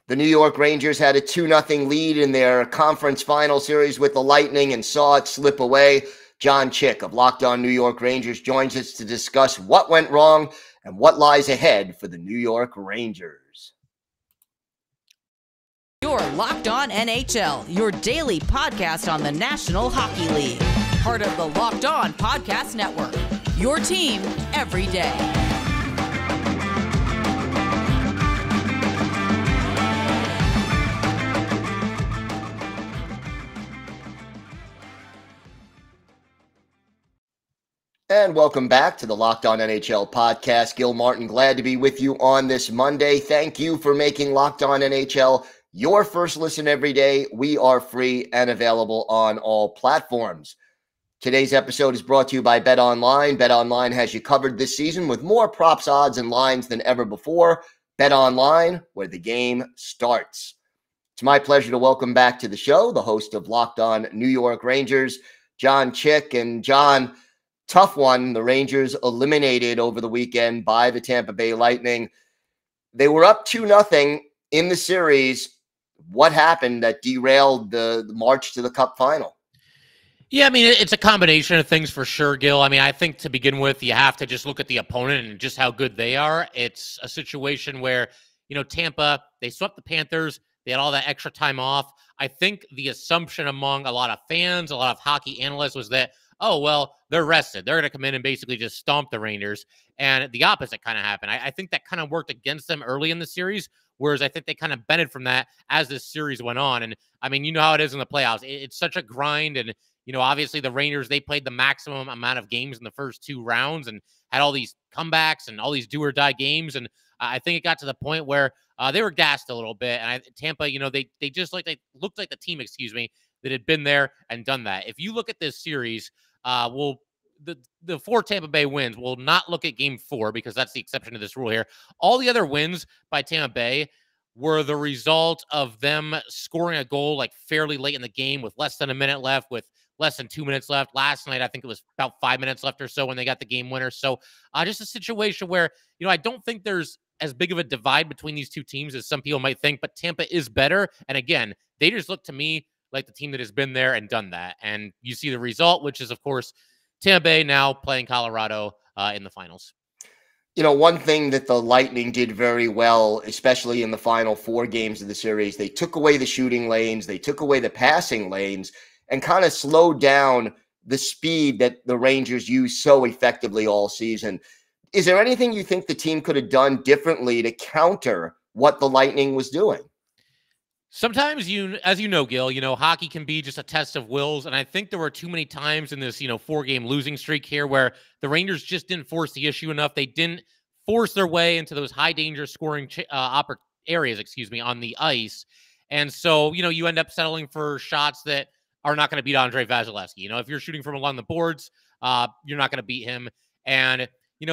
The New York Rangers had a 2-0 lead in their conference final series with the Lightning and saw it slip away. John Chick of Locked On New York Rangers joins us to discuss what went wrong and what lies ahead for the New York Rangers. You're Locked On NHL, your daily podcast on the National Hockey League. Part of the Locked On Podcast Network, your team every day. And welcome back to the Locked On NHL podcast. Gil Martin, glad to be with you on this Monday. Thank you for making Locked On NHL your first listen every day. We are free and available on all platforms. Today's episode is brought to you by BetOnline. BetOnline has you covered this season with more props, odds, and lines than ever before. BetOnline, where the game starts. It's my pleasure to welcome back to the show the host of Locked On New York Rangers, John Chick. And John, tough one. The Rangers eliminated over the weekend by the Tampa Bay Lightning. They were up 2-0 in the series. What happened that derailed the march to the Cup final? Yeah, I mean, it's a combination of things for sure, Gil. I mean, I think to begin with, you have to just look at the opponent and just how good they are. It's a situation where, Tampa, they swept the Panthers. They had all that extra time off. I think the assumption among a lot of fans, a lot of hockey analysts was that, oh, well, they're rested. They're going to come in and basically just stomp the Rangers. And the opposite kind of happened. I think that kind of worked against them early in the series, whereas I think they kind of benefited from that as this series went on. And, I mean, you know how it is in the playoffs. It's such a grind. And, obviously the Rangers, they played the maximum amount of games in the first two rounds and had all these comebacks and all these do-or-die games. And I think it got to the point where they were gassed a little bit. And Tampa, they they looked like the team, that had been there and done that. If you look at this series, the four Tampa Bay wins will not look at game 4 because that's the exception to this rule here. All the other wins by Tampa Bay were the result of them scoring a goal like fairly late in the game with less than a minute left, with less than 2 minutes left. Last night, I think it was about 5 minutes left or so when they got the game winner. So just a situation where, I don't think there's as big of a divide between these two teams as some people might think, but Tampa is better. And again, they just look to me like the team that has been there and done that. And you see the result, which is, of course, Tampa Bay now playing Colorado in the finals. One thing that the Lightning did very well, especially in the final 4 games of the series, they took away the shooting lanes, they took away the passing lanes, and kind of slowed down the speed that the Rangers used so effectively all season. Is there anything you think the team could have done differently to counter what the Lightning was doing? Sometimes, as you know, Gil, hockey can be just a test of wills. And I think there were too many times in this, 4-game losing streak here where the Rangers just didn't force the issue enough. They didn't force their way into those high danger scoring areas, on the ice. And so, you end up settling for shots that are not going to beat Andrei Vasilevskiy. If you're shooting from along the boards, you're not going to beat him. And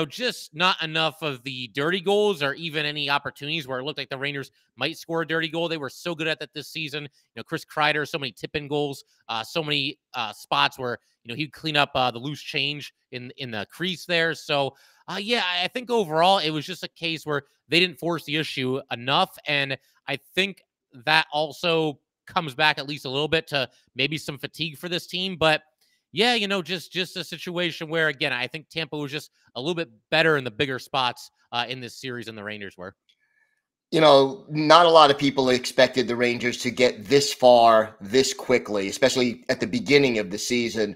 just not enough of the dirty goals or even any opportunities where it looked like the Rangers might score a dirty goal. They were so good at that this season. Chris Kreider, so many tip-in goals, so many spots where, he'd clean up the loose change in the crease there. So, I think overall it was just a case where they didn't force the issue enough. And I think that also comes back at least a little bit to maybe some fatigue for this team. But yeah, just a situation where, again, I think Tampa was just a little bit better in the bigger spots in this series than the Rangers were. Not a lot of people expected the Rangers to get this far this quickly, especially at the beginning of the season.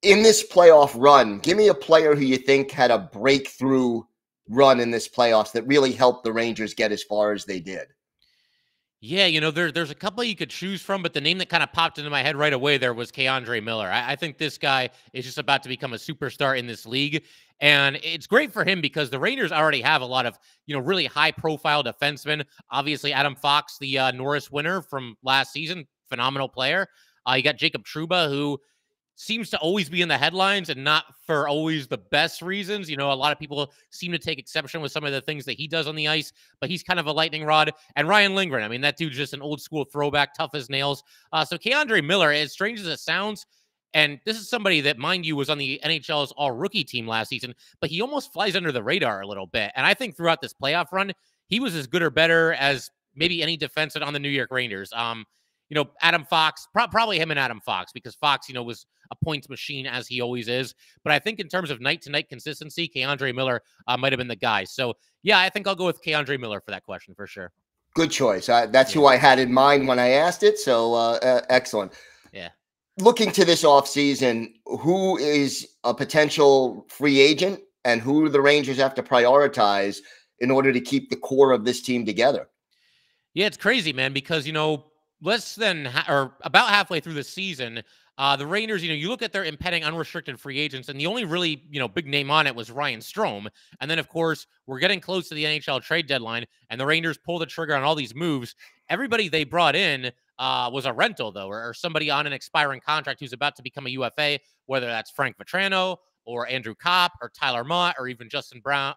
In this playoff run, give me a player who you think had a breakthrough run in this playoffs that really helped the Rangers get as far as they did. Yeah, there's a couple you could choose from, but the name that kind of popped into my head right away there was Andre Miller. I think this guy is just about to become a superstar in this league, and it's great for him because the Rangers already have a lot of, really high-profile defensemen. Obviously, Adam Fox, the Norris winner from last season, phenomenal player. You got Jacob Trouba, who seems to always be in the headlines and not for always the best reasons. A lot of people seem to take exception with some of the things that he does on the ice, but he's kind of a lightning rod. And Ryan Lindgren, I mean, that dude's just an old school throwback, tough as nails. So Andre Miller, as strange as it sounds, and this is somebody that, mind you, was on the NHL's all-rookie team last season, but he almost flies under the radar a little bit. And I think throughout this playoff run, he was as good or better as maybe any defenseman on the New York Rangers. Adam Fox, probably him and Adam Fox, because Fox, was a points machine as he always is. But I think in terms of night-to-night consistency, K'Andre Miller might have been the guy. So, yeah, I think I'll go with K'Andre Miller for that question for sure. Good choice. That's who I had in mind when I asked it. So excellent. Yeah. Looking to this offseason, who is a potential free agent and who do the Rangers have to prioritize in order to keep the core of this team together? Yeah, it's crazy, man, because, less than or about halfway through the season, the Rangers, you look at their impending unrestricted free agents, and the only really, big name on it was Ryan Strome. And then, of course, we're getting close to the NHL trade deadline, and the Rangers pull the trigger on all these moves. Everybody they brought in was a rental, though, or somebody on an expiring contract who's about to become a UFA, whether that's Frank Vatrano or Andrew Copp or Tyler Motte or even Justin Braun,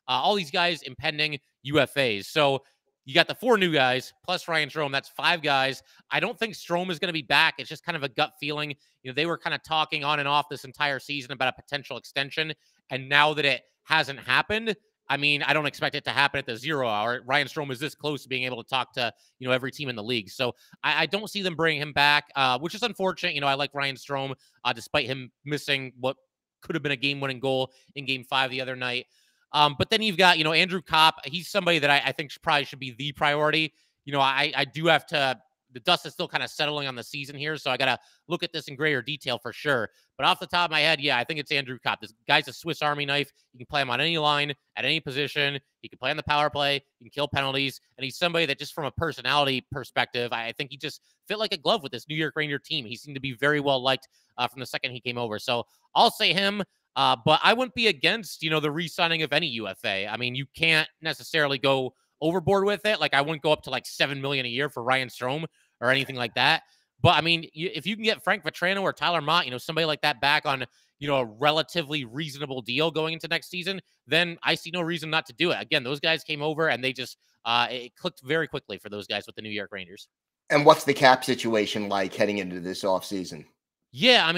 all these guys impending UFAs. So you got the 4 new guys plus Ryan Strome. That's 5 guys. I don't think Strome is going to be back. It's just kind of a gut feeling. They were kind of talking on and off this entire season about a potential extension. And now that it hasn't happened, I don't expect it to happen at the 0 hour. Ryan Strome is this close to being able to talk to, every team in the league. So I don't see them bringing him back, which is unfortunate. I like Ryan Strome, despite him missing what could have been a game-winning goal in Game 5 the other night. But then you've got, Andrew Copp. He's somebody that I think probably should be the priority. I do have to, the dust is still kind of settling on the season here, so I got to look at this in greater detail for sure. But off the top of my head, yeah, I think it's Andrew Copp. This guy's a Swiss Army knife. You can play him on any line, at any position. He can play on the power play. He can kill penalties. And he's somebody that just from a personality perspective, I think he just fit like a glove with this New York Ranger team. He seemed to be very well liked from the second he came over. So I'll say him. But I wouldn't be against, the re-signing of any UFA. You can't necessarily go overboard with it. Like, I wouldn't go up to like $7 million a year for Ryan Strome or anything like that. But if you can get Frank Vatrano or Tyler Motte, somebody like that back on, a relatively reasonable deal going into next season, then I see no reason not to do it. Again, those guys came over and they just, it clicked very quickly for those guys with the New York Rangers. And what's the cap situation like heading into this offseason? Yeah,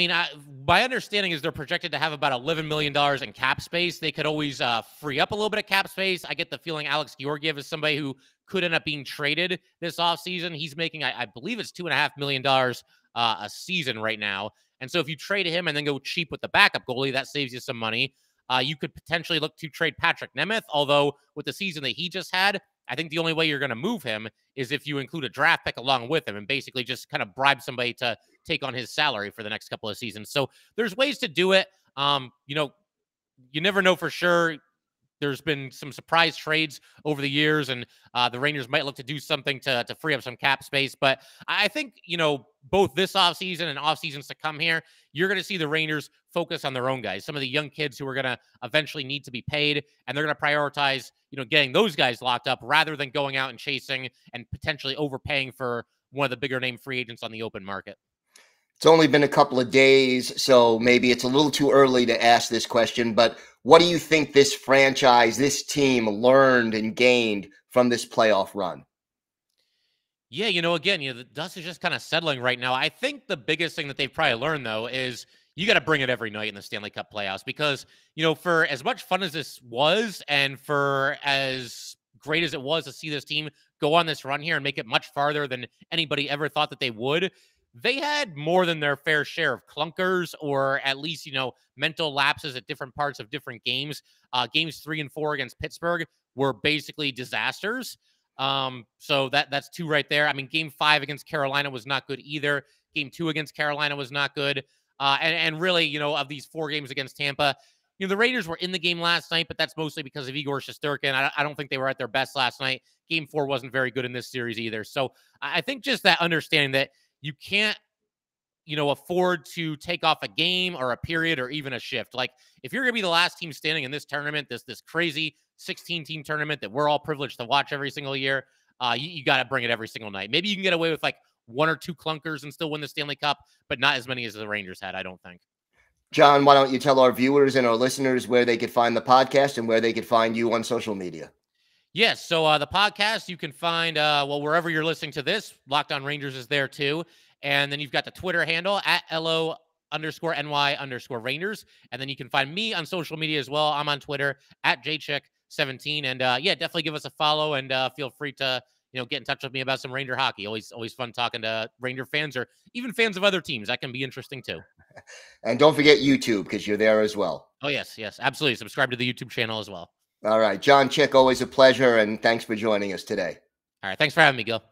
my understanding is they're projected to have about $11 million in cap space. They could always free up a little bit of cap space. I get the feeling Alex Georgiev is somebody who could end up being traded this offseason. He's making, I believe it's $2.5 million a season right now. And so if you trade him and then go cheap with the backup goalie, that saves you some money. You could potentially look to trade Patrick Nemeth, although with the season that he just had, I think the only way you're going to move him is if you include a draft pick along with him and basically just kind of bribe somebody to take on his salary for the next couple of seasons. So there's ways to do it. You never know for sure. There's been some surprise trades over the years, and the Rangers might look to do something to free up some cap space. But I think, both this offseason and off seasons to come here, you're going to see the Rangers focus on their own guys, some of the young kids who are going to eventually need to be paid, and they're going to prioritize, getting those guys locked up rather than going out and chasing and potentially overpaying for one of the bigger name free agents on the open market. It's only been a couple of days, so maybe it's a little too early to ask this question, but what do you think this franchise, this team learned and gained from this playoff run? Yeah, again, the dust is just kind of settling right now. I think the biggest thing that they've probably learned, though, is you got to bring it every night in the Stanley Cup playoffs because, for as much fun as this was and for as great as it was to see this team go on this run here and make it much farther than anybody ever thought that they would, they had more than their fair share of clunkers or at least, mental lapses at different parts of different games. Games 3 and 4 against Pittsburgh were basically disasters. So that's 2 right there. Game 5 against Carolina was not good either. Game 2 against Carolina was not good. And really, of these 4 games against Tampa, the Raiders were in the game last night, but that's mostly because of Igor Shesterkin. I don't think they were at their best last night. Game 4 wasn't very good in this series either. So I think just that understanding that you can't, afford to take off a game or a period or even a shift. Like, if you're going to be the last team standing in this tournament, this crazy 16-team tournament that we're all privileged to watch every single year, you got to bring it every single night. Maybe you can get away with like 1 or 2 clunkers and still win the Stanley Cup, but not as many as the Rangers had, I don't think. John, why don't you tell our viewers and our listeners where they could find the podcast and where they could find you on social media? Yes, so the podcast you can find, wherever you're listening to this, Locked On Rangers is there too. And then you've got the Twitter handle at LO_NY_Rangers. And then you can find me on social media as well. I'm on Twitter at JChick 17. And yeah, definitely give us a follow and feel free to, get in touch with me about some Ranger hockey. Always fun talking to Ranger fans or even fans of other teams. That can be interesting too. And don't forget YouTube, because you're there as well. Oh, yes, absolutely. Subscribe to the YouTube channel as well. All right. John Chick, always a pleasure, and thanks for joining us today. All right. Thanks for having me, Gil.